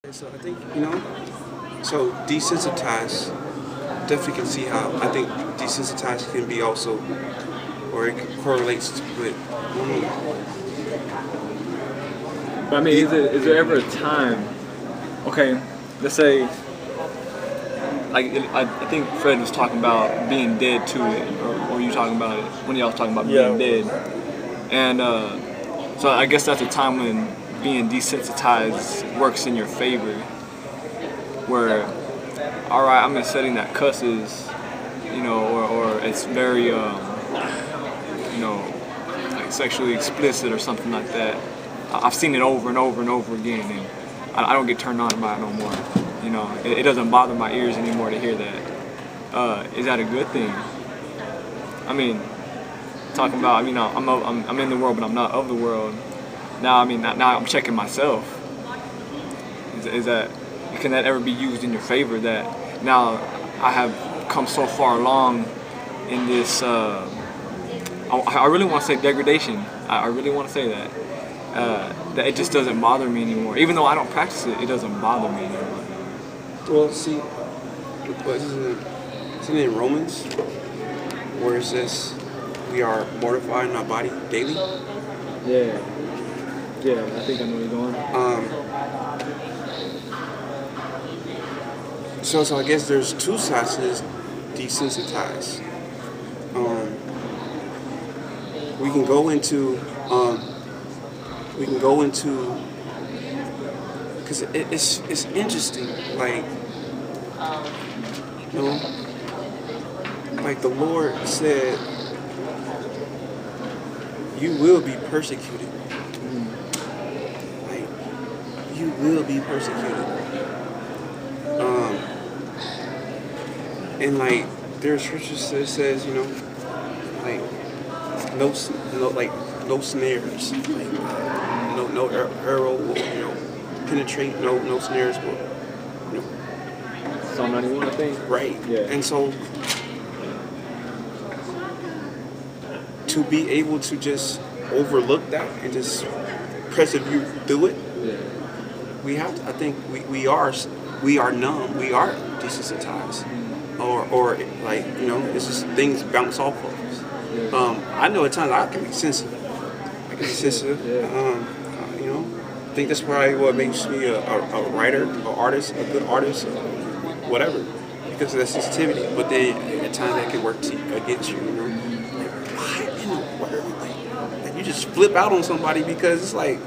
So I think, so desensitized, definitely can see how I think desensitized can be also, or it correlates with, But I mean, is there ever a time? Okay, let's say, like I think Fred was talking about being dead to it, or you talking about it? One of y'all was talking about being dead, and so I guess that's a time when being desensitized works in your favor, where all right, I'm in a setting that cusses, or it's very, like sexually explicit or something like that. I've seen it over and over and over again, and I don't get turned on by it no more. It doesn't bother my ears anymore to hear that. Is that a good thing? I mean, talking about, I'm in the world, but I'm not of the world. Now, now I'm checking myself. Is that, can that ever be used in your favor? That now I have come so far along in this. I really want to say degradation. I really want to say that. That it just doesn't bother me anymore. Even though I don't practice it, it doesn't bother me anymore. well, see, what isn't it in Romans, where it says we are mortifying our body daily? Yeah, I think I know where you're going. So I guess there's two sides to this desensitized. We can go into because it's interesting, like like the Lord said, you will be persecuted. Like you will be persecuted. And like there's scriptures that says, like no snares, like no arrow will penetrate, no snares will Psalm 91, I think. right. Yeah. And so to be able to just overlook that and just persevere through it, we have to, I think we are numb, we are desensitized, or like it's just things bounce off of us. I know at times I can be sensitive. I think that's probably what makes me a writer, an artist, a good artist, or whatever, because of that sensitivity. But then at times that can work against you. Like, why in the world? Like you just flip out on somebody because it's like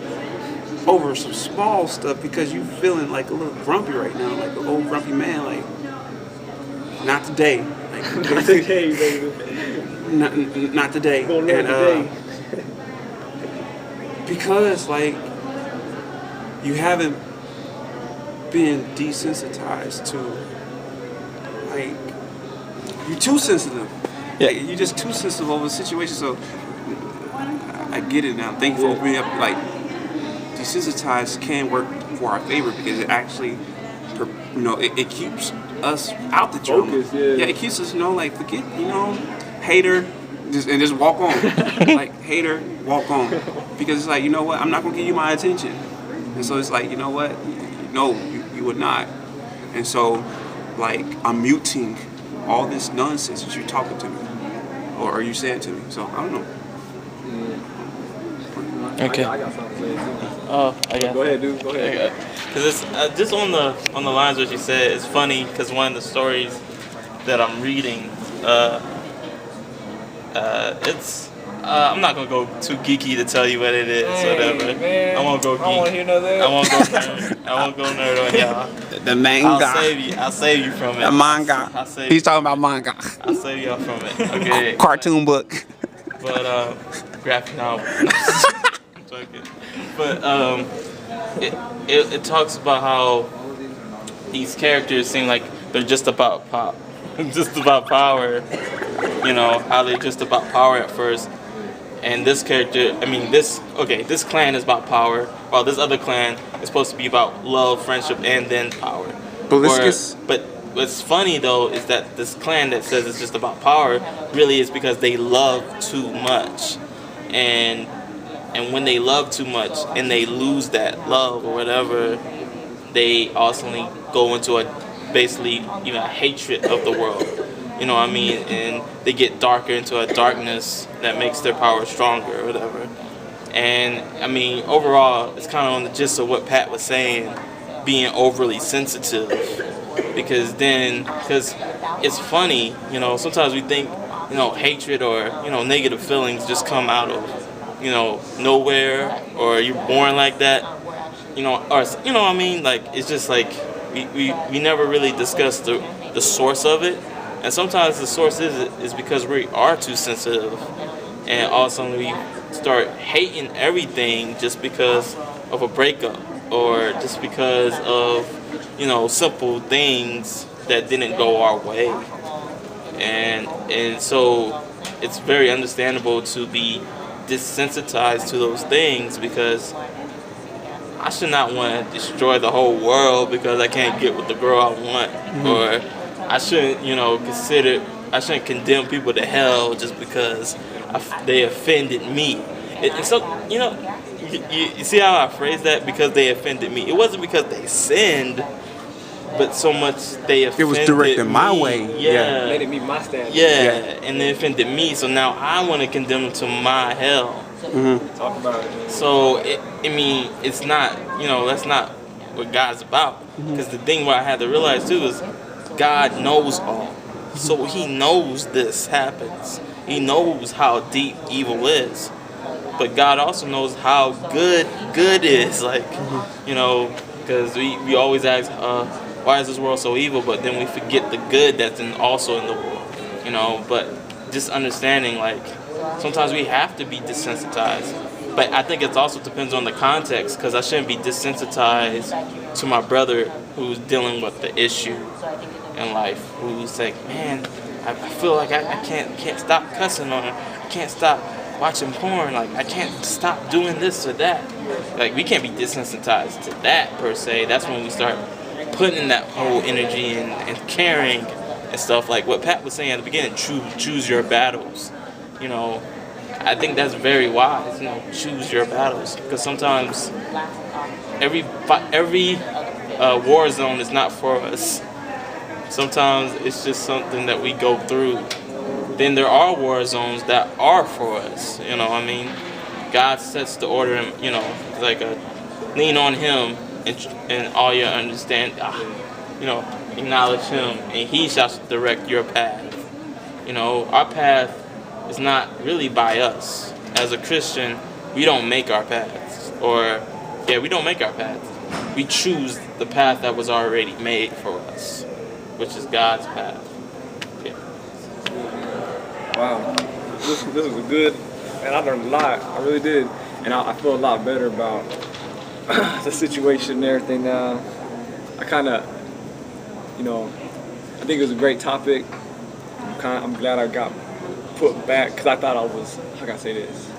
over some small stuff because you feeling like a little grumpy right now, like an old grumpy man. Like not today. Like Not today, baby. not today. Gonna learn today. Because like you haven't been desensitized to, like, you're too sensitive. Yeah. Like, you're just too sensitive over the situation. So I get it now. Thank you for opening up. Like desensitized can work for our favor because it actually, it keeps us out the drama. Focus, yeah. Yeah, it keeps us, like forget, hater, just walk on. Like hater, walk on. Because it's like, you know what, I'm not gonna give you my attention. And so it's like, you know what, no, you would not. And so, like, I'm muting all this nonsense that you're talking to me, or are you saying to me? So I don't know. Okay. I got something to say too. Oh, I guess. Go ahead, dude. Go ahead. Because it's just on the lines what you said. It's funny because one of the stories that I'm reading, it's I'm not gonna go too geeky to tell you what it is. Whatever. Man, I won't go geek. I don't want to hear none of that. I won't go nerd. I won't go nerd on y'all. The manga. I'll save you from it. The manga. I'll save, He's talking about manga. I'll save y'all from it. Okay. Cartoon book. But graphic novel. I'm joking. But it talks about how these characters seem like they're just about just about power. How they're just about power at first. And this character, this clan is about power, while this other clan is supposed to be about love, friendship, and then power. But what's funny though is that this clan that says it's just about power really is because they love too much, and when they love too much and they lose that love or whatever, they ultimately go into basically a hatred of the world. You know what I mean? And they get darker into a darkness that makes their power stronger or whatever. And I mean, overall, it's kind of on the gist of what Pat was saying, being overly sensitive. Because it's funny, sometimes we think, hatred or, negative feelings just come out of, nowhere, or you're born like that, or, what I mean? Like, it's just like, we never really discuss the source of it. And sometimes the source is because we are too sensitive. And all of a sudden we start hating everything just because of a breakup, or just because of, simple things that didn't go our way. And so it's very understandable to be desensitized to those things, because I should not want to destroy the whole world because I can't get with the girl I want. Or I shouldn't, I shouldn't condemn people to hell just because they offended me. And so, you see how I phrased that? Because they offended me. It wasn't because they sinned, but so much they offended me. It was directed my way. Yeah. Made it meet my standard. Yeah, and they offended me, so now I want to condemn them to my hell. Talk about it. So, it's not, that's not what God's about. Because the thing what I had to realize too is God knows all. So he knows this happens. He knows how deep evil is. But God also knows how good is. Like, because we always ask, why is this world so evil? But then we forget the good that's also in the world. But just understanding, like, sometimes we have to be desensitized. But I think it also depends on the context, because I shouldn't be desensitized to my brother who's dealing with the issue in life, who's like, man, I feel like I can't stop cussing, or I can't stop watching porn, like I can't stop doing this or that. Like, we can't be desensitized to that per se. That's when we start putting that whole energy and caring and stuff, like what Pat was saying at the beginning, choose your battles. I think that's very wise, choose your battles, because sometimes every war zone is not for us. Sometimes it's just something that we go through. Then there are war zones that are for us. God sets the order, and like lean on Him and all your understand. Acknowledge Him, and He shall direct your path. Our path is not really by us. As a Christian, we don't make our paths, we don't make our paths. We choose the path that was already made for us, which is God's path. Yeah. Wow, this was a good, and I learned a lot. I really did, and I feel a lot better about the situation and everything now. I kind of, I think it was a great topic. I'm glad I got put back, because I thought I was, how can I say this?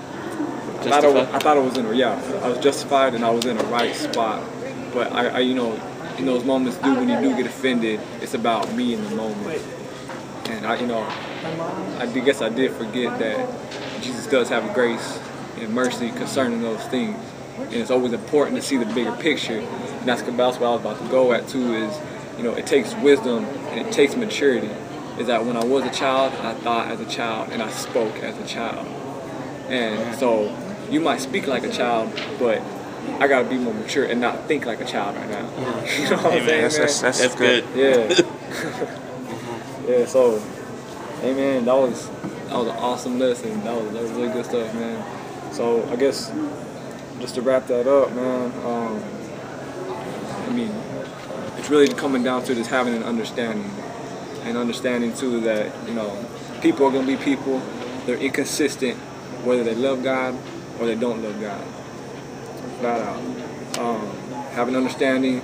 I thought I was I was justified and I was in the right spot. But I in those moments when you do get offended, it's about me in the moment. And I guess I did forget that Jesus does have grace and mercy concerning those things. And it's always important to see the bigger picture. And that's what I was about to go at too, is, it takes wisdom and it takes maturity. Is that when I was a child, I thought as a child and I spoke as a child. And so you might speak like a child, but I gotta be more mature and not think like a child right now. You know what I'm saying? That's good. Yeah. Yeah, so, hey man, that was an awesome lesson. That was really good stuff, man. So I guess just to wrap that up, man, it's really coming down to just having an understanding. And understanding too that, people are gonna be people. They're inconsistent, whether they love God or they don't love God. Flat out. Have an understanding,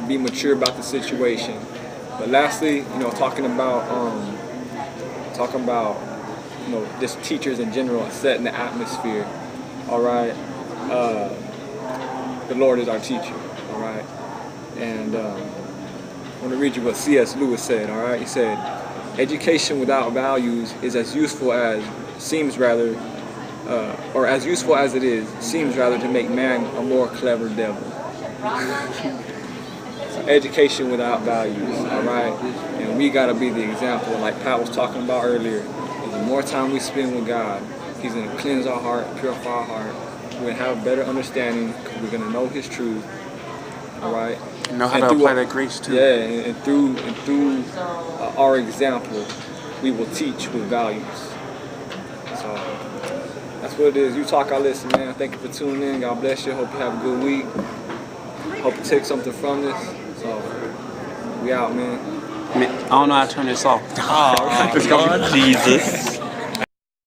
be mature about the situation. But lastly, talking about just teachers in general and setting the atmosphere. All right. The Lord is our teacher. All right. And I want to read you what C.S. Lewis said. All right. He said, "Education without values is as useful as as useful as it is, seems rather to make man a more clever devil." education without values, all right? And we gotta be the example, like Pat was talking about earlier. The more time we spend with God, He's gonna cleanse our heart, purify our heart. We're gonna have a better understanding because we're gonna know His truth, all right? Know how to apply that grace too. Yeah, and through our example, we will teach with values. So that's what it is. You talk, I listen, man. Thank you for tuning in. God bless you. Hope you have a good week. Hope you take something from this. So we out, man. I don't know how to turn this off. Oh, Lord Jesus.